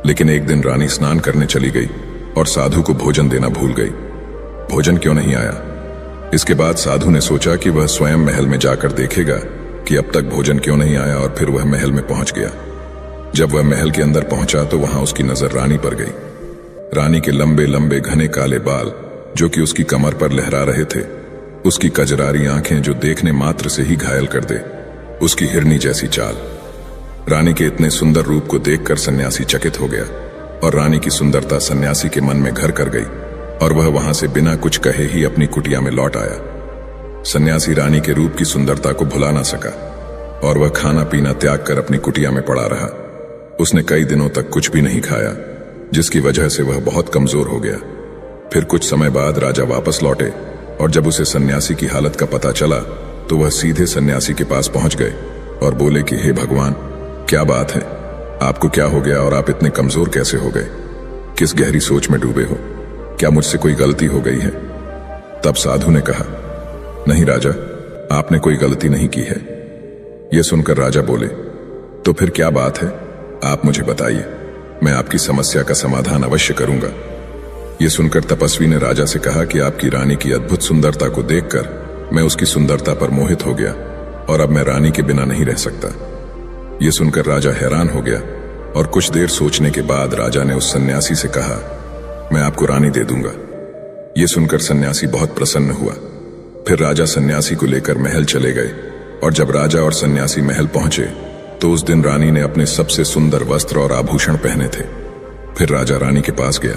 लेकिन एक दिन रानी स्नान करने चली गई और साधु को भोजन देना भूल गई। भोजन क्यों नहीं आया? इसके बाद साधु ने सोचा कि वह स्वयं महल में जाकर देखेगा कि अब तक भोजन क्यों नहीं आया, और फिर वह महल में पहुंच गया। जब वह महल के अंदर पहुंचा तो वहां उसकी नजर रानी पर गई। रानी के लंबे लंबे घने काले बाल जो कि उसकी कमर पर लहरा रहे थे, उसकी कजरारी आंखें जो देखने मात्र से ही घायल कर दे, उसकी हिरनी जैसी चाल। रानी के इतने सुंदर रूप को देखकर सन्यासी चकित हो गया और रानी की सुंदरता सन्यासी के मन में घर कर गई और वह वहां से बिना कुछ कहे ही अपनी कुटिया में लौट आया। सन्यासी रानी के रूप की सुंदरता को भुला ना सका और वह खाना पीना त्याग कर अपनी कुटिया में पड़ा रहा। उसने कई दिनों तक कुछ भी नहीं खाया, जिसकी वजह से वह बहुत कमजोर हो गया। फिर कुछ समय बाद राजा वापस लौटे और जब उसे सन्यासी की हालत का पता चला तो वह सीधे सन्यासी के पास पहुंच गए और बोले कि हे भगवान, क्या बात है, आपको क्या हो गया और आप इतने कमजोर कैसे हो गए? किस गहरी सोच में डूबे हो? क्या मुझसे कोई गलती हो गई है? तब साधु ने कहा, नहीं राजा, आपने कोई गलती नहीं की है। यह सुनकर राजा बोले, तो फिर क्या बात है, आप मुझे बताइए, मैं आपकी समस्या का समाधान अवश्य करूंगा। यह सुनकर तपस्वी ने राजा से कहा कि आपकी रानी की अद्भुत सुंदरता को देखकर मैं उसकी सुंदरता पर मोहित हो गया और अब मैं रानी के बिना नहीं रह सकता। यह सुनकर राजा हैरान हो गया और कुछ देर सोचने के बाद राजा ने उस सन्यासी से कहा, मैं आपको रानी दे दूंगा। यह सुनकर सन्यासी बहुत प्रसन्न हुआ। फिर राजा सन्यासी को लेकर महल चले गए और जब राजा और सन्यासी महल पहुंचे तो उस दिन रानी ने अपने सबसे सुंदर वस्त्र और आभूषण पहने थे। फिर राजा रानी के पास गया।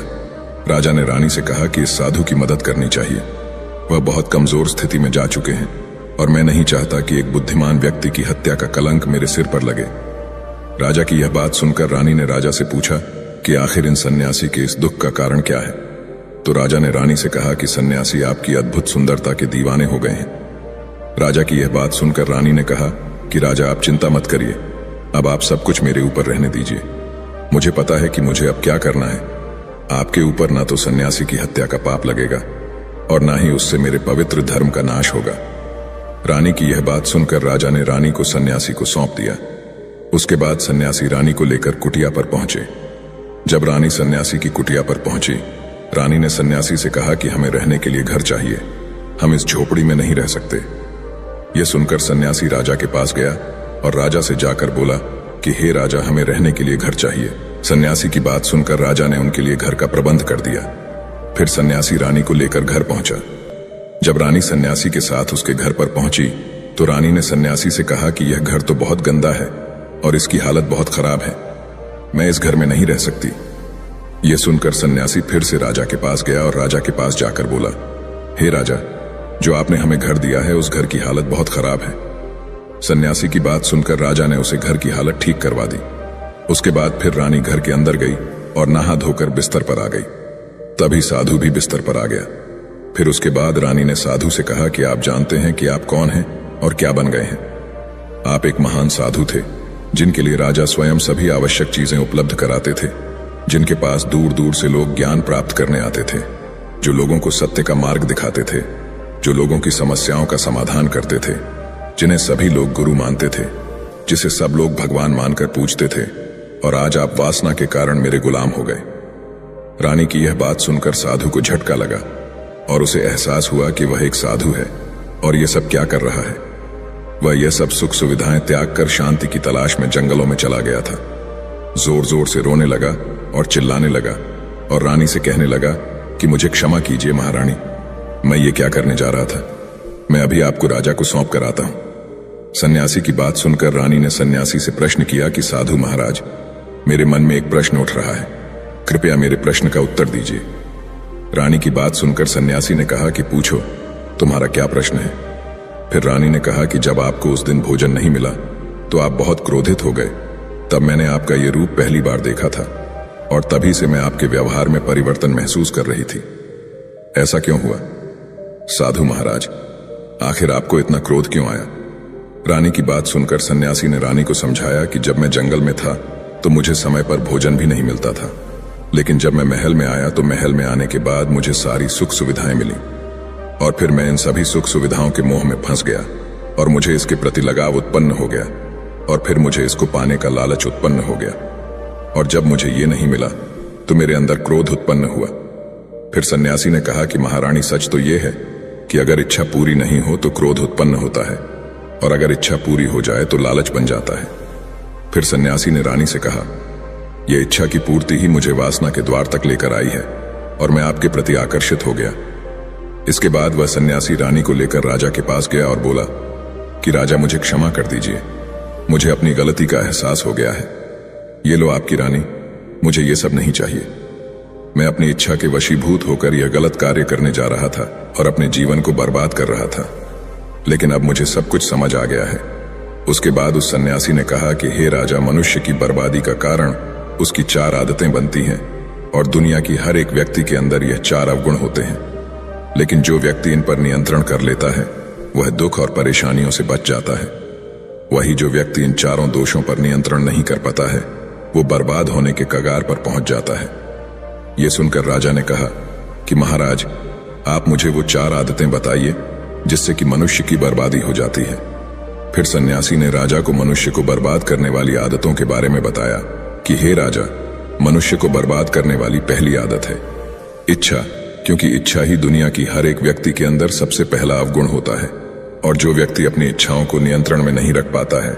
राजा ने रानी से कहा कि इस साधु की मदद करनी चाहिए, वह बहुत कमजोर स्थिति में जा चुके हैं और मैं नहीं चाहता कि एक बुद्धिमान व्यक्ति की हत्या का कलंक मेरे सिर पर लगे। राजा की यह बात सुनकर रानी ने राजा से पूछा कि आखिर इन सन्यासी के इस दुख का कारण क्या है। तो राजा ने रानी से कहा कि सन्यासी आपकी अद्भुत सुंदरता के दीवाने हो गए हैं। राजा की यह बात सुनकर रानी ने कहा कि राजा, आप चिंता मत करिए, अब आप सब कुछ मेरे ऊपर रहने दीजिए। मुझे पता है कि मुझे अब क्या करना है। आपके ऊपर ना तो सन्यासी की हत्या का पाप लगेगा और ना ही उससे मेरे पवित्र धर्म का नाश होगा। रानी की यह बात सुनकर राजा ने रानी को सन्यासी को सौंप दिया। उसके बाद सन्यासी रानी को लेकर कुटिया पर पहुंचे। जब रानी सन्यासी की कुटिया पर पहुंची, रानी ने सन्यासी से कहा कि हमें रहने के लिए घर चाहिए, हम इस झोपड़ी में नहीं रह सकते। यह सुनकर सन्यासी राजा के पास गया और राजा से जाकर बोला कि हे राजा, हमें रहने के लिए घर चाहिए। सन्यासी की बात सुनकर राजा ने उनके लिए घर का प्रबंध कर दिया। फिर सन्यासी रानी को लेकर घर पहुंचा। जब रानी सन्यासी के साथ उसके घर पर पहुंची तो रानी ने सन्यासी से कहा कि यह घर तो बहुत गंदा है और इसकी हालत बहुत खराब है, मैं इस घर में नहीं रह सकती। यह सुनकर सन्यासी फिर से राजा के पास गया और राजा के पास जाकर बोला, हे राजा, जो आपने हमें घर दिया है उस घर की हालत बहुत खराब है। सन्यासी की बात सुनकर राजा ने उसे घर की हालत ठीक करवा दी। उसके बाद फिर रानी घर के अंदर गई और नहा धोकर बिस्तर पर आ गई। तभी साधु भी बिस्तर पर आ गया। फिर उसके बाद रानी ने साधु से कहा कि आप जानते हैं कि आप कौन हैं और क्या बन गए हैं। आप एक महान साधु थे जिनके लिए राजा स्वयं सभी आवश्यक चीजें उपलब्ध कराते थे, जिनके पास दूर दूर से लोग ज्ञान प्राप्त करने आते थे, जो लोगों को सत्य का मार्ग दिखाते थे, जो लोगों की समस्याओं का समाधान करते थे, जिन्हें सभी लोग गुरु मानते थे, जिसे सब लोग भगवान मानकर पूजते थे। और आज आप वासना के कारण मेरे गुलाम हो गए। रानी की यह बात सुनकर साधु को झटका लगा और उसे एहसास हुआ कि वह एक साधु है और यह सब क्या कर रहा है। वह यह सब सुख सुविधाएं त्याग कर शांति की तलाश में जंगलों में चला गया था। जोर जोर से रोने लगा और चिल्लाने लगा और रानी से कहने लगा कि मुझे क्षमा कीजिए महारानी, मैं ये क्या करने जा रहा था, मैं अभी आपको राजा को सौंप कर आता हूं। सन्यासी की बात सुनकर रानी ने सन्यासी से प्रश्न किया कि साधु महाराज, मेरे मन में एक प्रश्न उठ रहा है, कृपया मेरे प्रश्न का उत्तर दीजिए। रानी की बात सुनकर सन्यासी ने कहा कि पूछो, तुम्हारा क्या प्रश्न है। फिर रानी ने कहा कि जब आपको उस दिन भोजन नहीं मिला तो आप बहुत क्रोधित हो गए। तब मैंने आपका ये रूप पहली बार देखा था और तभी से मैं आपके व्यवहार में परिवर्तन महसूस कर रही थी। ऐसा क्यों हुआ? साधु महाराज, आखिर आपको इतना क्रोध क्यों आया? रानी की बात सुनकर सन्यासी ने रानी को समझाया कि जब मैं जंगल में था तो मुझे समय पर भोजन भी नहीं मिलता था, लेकिन जब मैं महल में आया तो महल में आने के बाद मुझे सारी सुख सुविधाएं मिली और फिर मैं इन सभी सुख सुविधाओं के मोह में फंस गया और मुझे इसके प्रति लगाव उत्पन्न हो गया और फिर मुझे इसको पाने का लालच उत्पन्न हो गया। और जब मुझे ये नहीं मिला तो मेरे अंदर क्रोध उत्पन्न हुआ। फिर सन्यासी ने कहा कि महारानी, सच तो ये है कि अगर इच्छा पूरी नहीं हो तो क्रोध उत्पन्न होता है, और अगर इच्छा पूरी हो जाए तो लालच बन जाता है। फिर सन्यासी ने रानी से कहा, यह इच्छा की पूर्ति ही मुझे वासना के द्वार तक लेकर आई है और मैं आपके प्रति आकर्षित हो गया। इसके बाद वह सन्यासी रानी को लेकर राजा के पास गया और बोला कि राजा, मुझे क्षमा कर दीजिए, मुझे अपनी गलती का एहसास हो गया है। ये लो आपकी रानी, मुझे ये सब नहीं चाहिए। मैं अपनी इच्छा के वशीभूत होकर यह गलत कार्य करने जा रहा था और अपने जीवन को बर्बाद कर रहा था, लेकिन अब मुझे सब कुछ समझ आ गया है। उसके बाद उस सन्यासी ने कहा कि हे राजा, मनुष्य की बर्बादी का कारण उसकी 4 आदतें बनती हैं और दुनिया की हर एक व्यक्ति के अंदर यह 4 अवगुण होते हैं, लेकिन जो व्यक्ति इन पर नियंत्रण कर लेता है वह दुख और परेशानियों से बच जाता है। वही जो व्यक्ति इन 4 दोषों पर नियंत्रण नहीं कर पाता है वो बर्बाद होने के कगार पर पहुंच जाता है। यह सुनकर राजा ने कहा कि महाराज, आप मुझे वो 4 आदतें बताइए जिससे कि मनुष्य की बर्बादी हो जाती है। फिर सन्यासी ने राजा को मनुष्य को बर्बाद करने वाली आदतों के बारे में बताया कि हे राजा, मनुष्य को बर्बाद करने वाली पहली आदत है इच्छा, क्योंकि इच्छा ही दुनिया की हर एक व्यक्ति के अंदर सबसे पहला अवगुण होता है, और जो व्यक्ति अपनी इच्छाओं को नियंत्रण में नहीं रख पाता है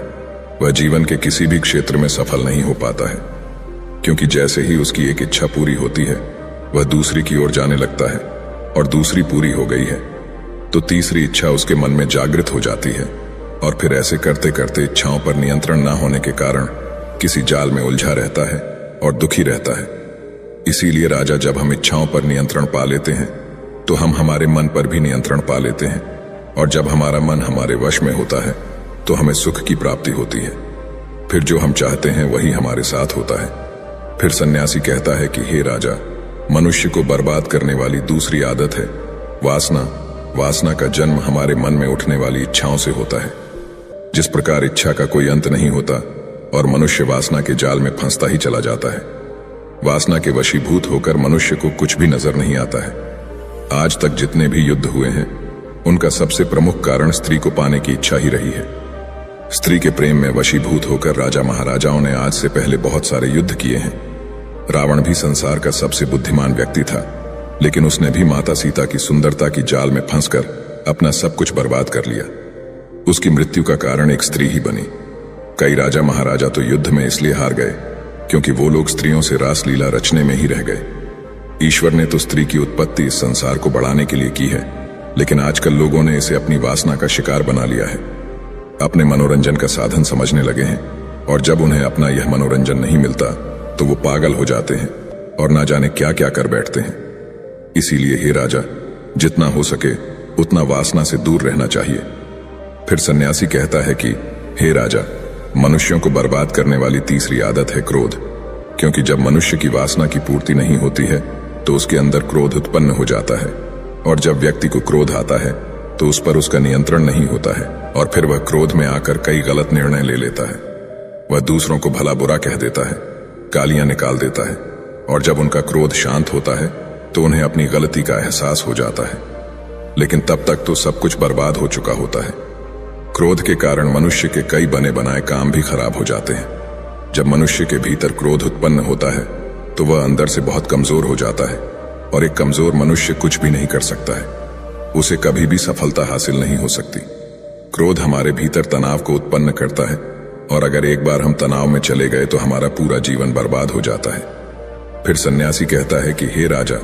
वह जीवन के किसी भी क्षेत्र में सफल नहीं हो पाता है, क्योंकि जैसे ही उसकी एक इच्छा पूरी होती है वह दूसरी की ओर जाने लगता है, और दूसरी पूरी हो गई है तो तीसरी इच्छा उसके मन में जागृत हो जाती है, और फिर ऐसे करते करते इच्छाओं पर नियंत्रण न होने के कारण किसी जाल में उलझा रहता है और दुखी रहता है। इसीलिए राजा, जब हम इच्छाओं पर नियंत्रण पा लेते हैं तो हम हमारे मन पर भी नियंत्रण पा लेते हैं, और जब हमारा मन हमारे वश में होता है तो हमें सुख की प्राप्ति होती है। फिर जो हम चाहते हैं वही हमारे साथ होता है। फिर सन्यासी कहता है कि हे राजा, मनुष्य को बर्बाद करने वाली दूसरी आदत है वासना। वासना का जन्म हमारे मन में उठने वाली इच्छाओं से होता है। जिस प्रकार इच्छा का कोई अंत नहीं होता और मनुष्य वासना के जाल में फंसता ही चला जाता है, वासना के वशीभूत होकर मनुष्य को कुछ भी नजर नहीं आता है। आज तक जितने भी युद्ध हुए हैं उनका सबसे प्रमुख कारण स्त्री को पाने की इच्छा ही रही है। स्त्री के प्रेम में वशीभूत होकर राजा महाराजाओं ने आज से पहले बहुत सारे युद्ध किए हैं। रावण भी संसार का सबसे बुद्धिमान व्यक्ति था, लेकिन उसने भी माता सीता की सुंदरता की जाल में फंसकर अपना सब कुछ बर्बाद कर लिया। उसकी मृत्यु का कारण एक स्त्री ही बनी। कई राजा महाराजा तो युद्ध में इसलिए हार गए क्योंकि वो लोग स्त्रियों से रासलीला रचने में ही रह गए। ईश्वर ने तो स्त्री की उत्पत्ति इस संसार को बढ़ाने के लिए की है, लेकिन आजकल लोगों ने इसे अपनी वासना का शिकार बना लिया है, अपने मनोरंजन का साधन समझने लगे हैं, और जब उन्हें अपना यह मनोरंजन नहीं मिलता तो वो पागल हो जाते हैं और ना जाने क्या क्या कर बैठते हैं। इसीलिए हे राजा, जितना हो सके उतना वासना से दूर रहना चाहिए। फिर सन्यासी कहता है कि हे राजा, मनुष्यों को बर्बाद करने वाली तीसरी आदत है क्रोध, क्योंकि जब मनुष्य की वासना की पूर्ति नहीं होती है तो उसके अंदर क्रोध उत्पन्न हो जाता है, और जब व्यक्ति को क्रोध आता है तो उस पर उसका नियंत्रण नहीं होता है, और फिर वह क्रोध में आकर कई गलत निर्णय ले लेता है। वह दूसरों को भला बुरा कह देता है, गालियां निकाल देता है, और जब उनका क्रोध शांत होता है तो उन्हें अपनी गलती का एहसास हो जाता है, लेकिन तब तक तो सब कुछ बर्बाद हो चुका होता है। क्रोध के कारण मनुष्य के कई बने बनाए काम भी खराब हो जाते हैं। जब मनुष्य के भीतर क्रोध उत्पन्न होता है तो वह अंदर से बहुत कमजोर हो जाता है, और एक कमजोर मनुष्य कुछ भी नहीं कर सकता है, उसे कभी भी सफलता हासिल नहीं हो सकती। क्रोध हमारे भीतर तनाव को उत्पन्न करता है, और अगर एक बार हम तनाव में चले गए तो हमारा पूरा जीवन बर्बाद हो जाता है। फिर सन्यासी कहता है कि हे राजा,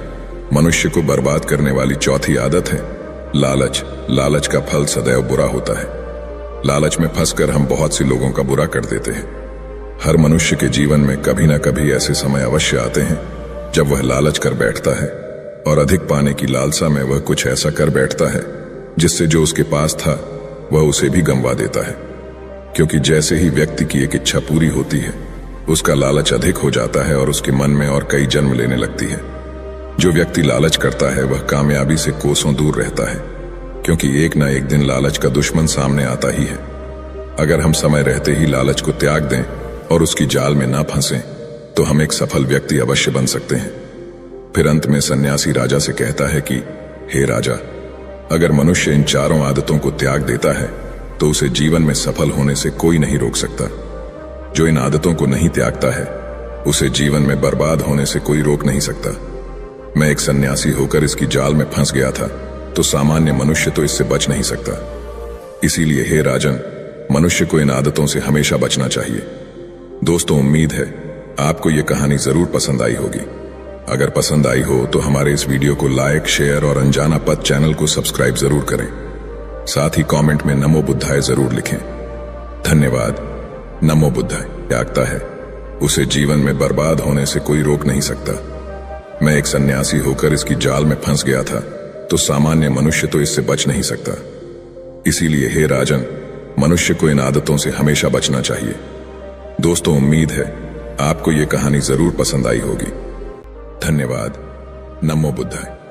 मनुष्य को बर्बाद करने वाली चौथी आदत है लालच। लालच का फल सदैव बुरा होता है। लालच में फंसकर हम बहुत सी लोगों का बुरा कर देते हैं। हर मनुष्य के जीवन में कभी ना कभी ऐसे समय अवश्य आते हैं जब वह लालच कर बैठता है, और अधिक पाने की लालसा में वह कुछ ऐसा कर बैठता है जिससे जो उसके पास था वह उसे भी गंवा देता है। क्योंकि जैसे ही व्यक्ति की एक इच्छा पूरी होती है उसका लालच अधिक हो जाता है और उसके मन में और कई जन्म लेने लगती है। जो व्यक्ति लालच करता है वह कामयाबी से कोसों दूर रहता है, क्योंकि एक ना एक दिन लालच का दुश्मन सामने आता ही है। अगर हम समय रहते ही लालच को त्याग दें और उसकी जाल में ना फंसें तो हम एक सफल व्यक्ति अवश्य बन सकते हैं। फिर अंत में सन्यासी राजा से कहता है कि हे राजा, अगर मनुष्य इन 4 आदतों को त्याग देता है तो उसे जीवन में सफल होने से कोई नहीं रोक सकता। जो इन आदतों को नहीं त्यागता है उसे जीवन में बर्बाद होने से कोई रोक नहीं सकता। मैं एक सन्यासी होकर इसकी जाल में फंस गया था, तो सामान्य मनुष्य तो इससे बच नहीं सकता। इसीलिए हे राजन, मनुष्य को इन आदतों से हमेशा बचना चाहिए। दोस्तों, उम्मीद है आपको ये कहानी जरूर पसंद आई होगी। अगर पसंद आई हो तो हमारे इस वीडियो को लाइक, शेयर और अनजाना पथ चैनल को सब्सक्राइब जरूर करें। साथ ही कमेंट में नमो बुद्धाय जरूर लिखें। धन्यवाद। नमो बुद्धाय त्यागता है, उसे जीवन में बर्बाद होने से कोई रोक नहीं सकता। मैं एक सन्यासी होकर इसकी जाल में फंस गया था, तो सामान्य मनुष्य तो इससे बच नहीं सकता। इसीलिए हे राजन, मनुष्य को इन आदतों से हमेशा बचना चाहिए। दोस्तों, उम्मीद है आपको ये कहानी जरूर पसंद आई होगी। धन्यवाद। नमो बुद्धाय।